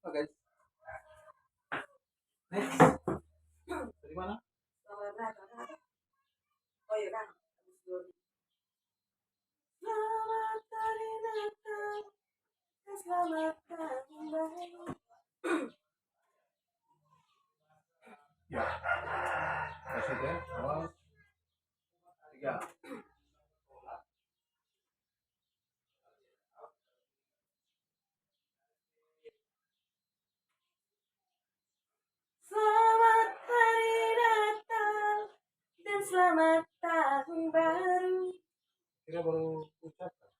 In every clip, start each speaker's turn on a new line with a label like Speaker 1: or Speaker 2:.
Speaker 1: Oke. Next. Dari mana?
Speaker 2: Oh iya kan. Selamat hari Natal, selamat tahun baru.
Speaker 1: Ya. Kasih ya. Awal. 3.
Speaker 2: Selamat hari Natal dan selamat tahun baru.
Speaker 1: Kita baru ucapkan.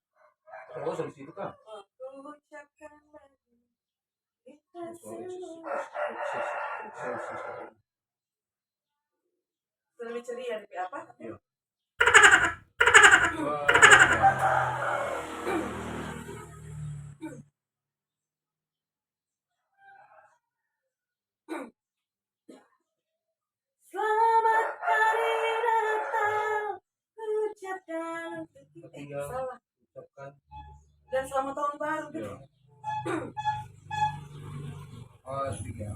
Speaker 1: Oh, dari situ kan?
Speaker 2: Aku ucapkan lagi kita semua. Lebih ceria dari apa?
Speaker 1: Iya.
Speaker 2: Selamat hari Natal, ucapkan untuk kita. Salah.
Speaker 1: Ucapkan.
Speaker 2: Dan selamat tahun baru.
Speaker 1: Iya. Oh, 3.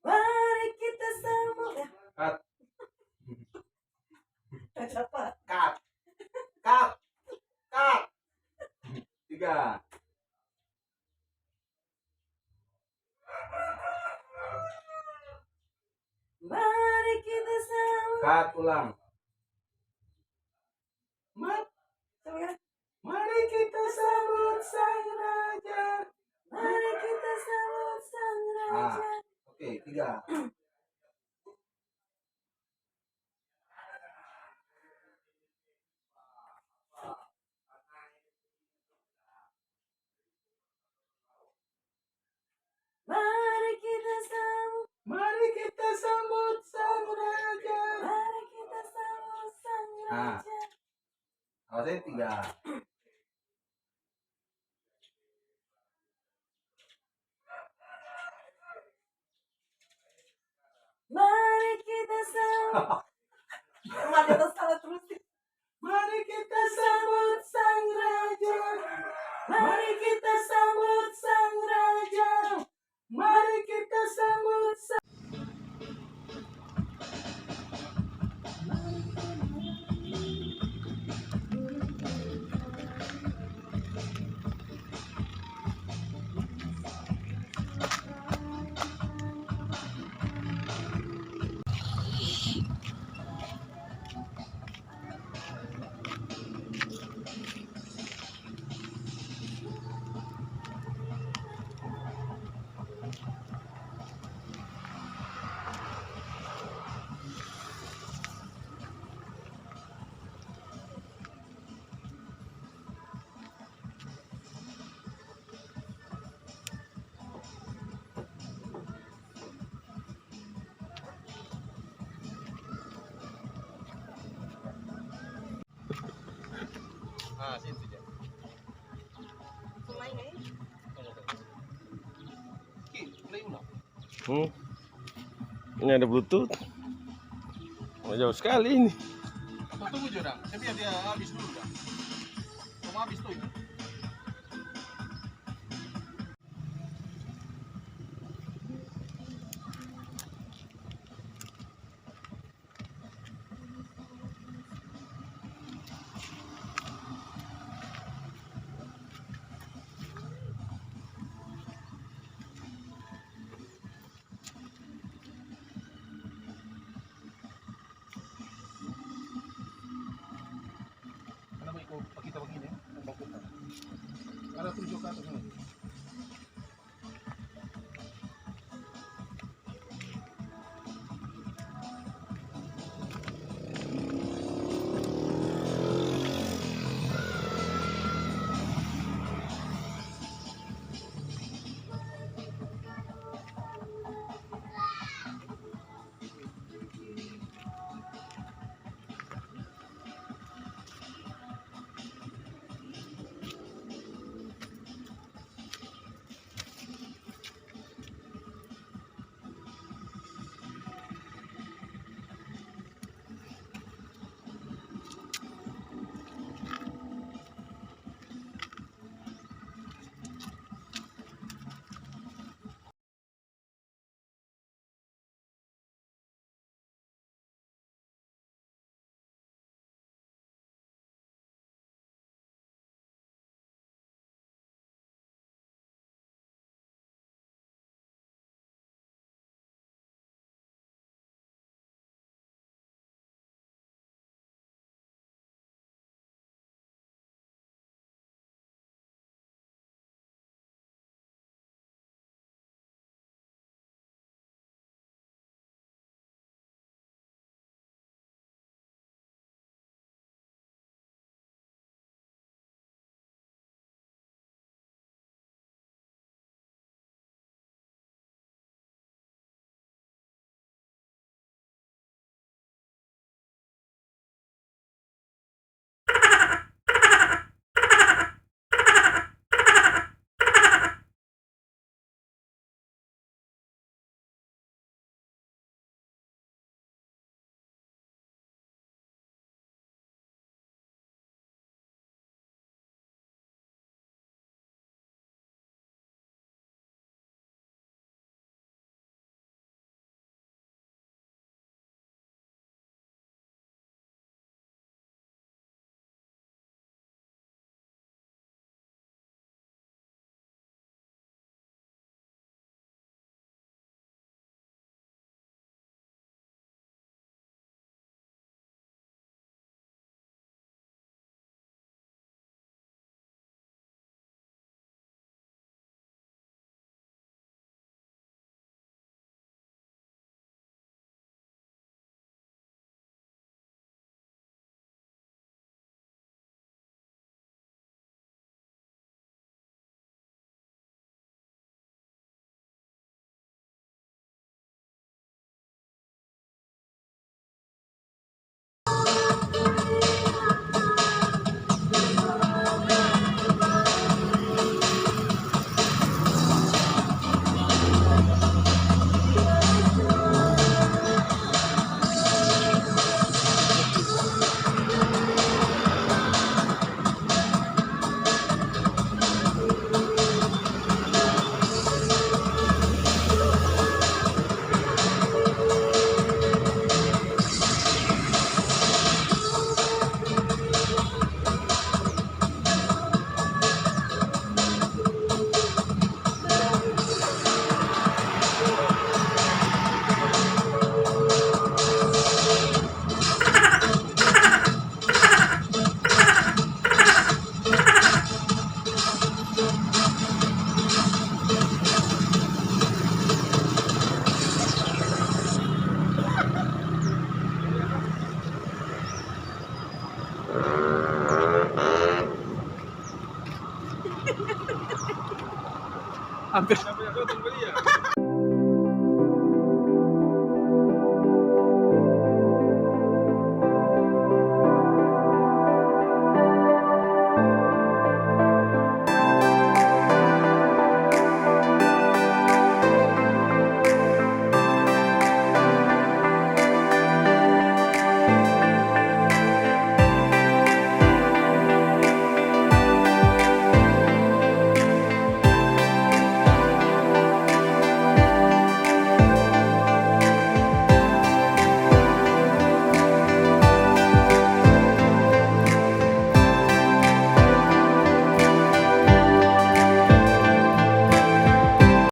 Speaker 2: Mari kita semua.
Speaker 1: Cut.
Speaker 2: Cepat.
Speaker 1: Cut. Cut. Cut. 3.
Speaker 2: Mari kita semua.
Speaker 1: Cut ulang. Mat. Mari kita sambut sang raja.
Speaker 2: Mari kita sambut sang raja.
Speaker 1: Oke, 3.
Speaker 2: Mari kita sambut.
Speaker 1: Mari kita sambut sang raja.
Speaker 2: Mari kita sambut sang raja.
Speaker 1: Awasin 3.
Speaker 2: Mari kita sambut. Mari kita salah terus.
Speaker 1: Mari kita sambut sang raja.
Speaker 2: Mari kita sambut sang raja.
Speaker 1: Mari kita sambut sang situ aja.
Speaker 3: Ini ada Bluetooth. Oh, jauh sekali ini.
Speaker 1: Tunggu Jodang, saya biar dia habis dulu dah. Kamu habis tuh.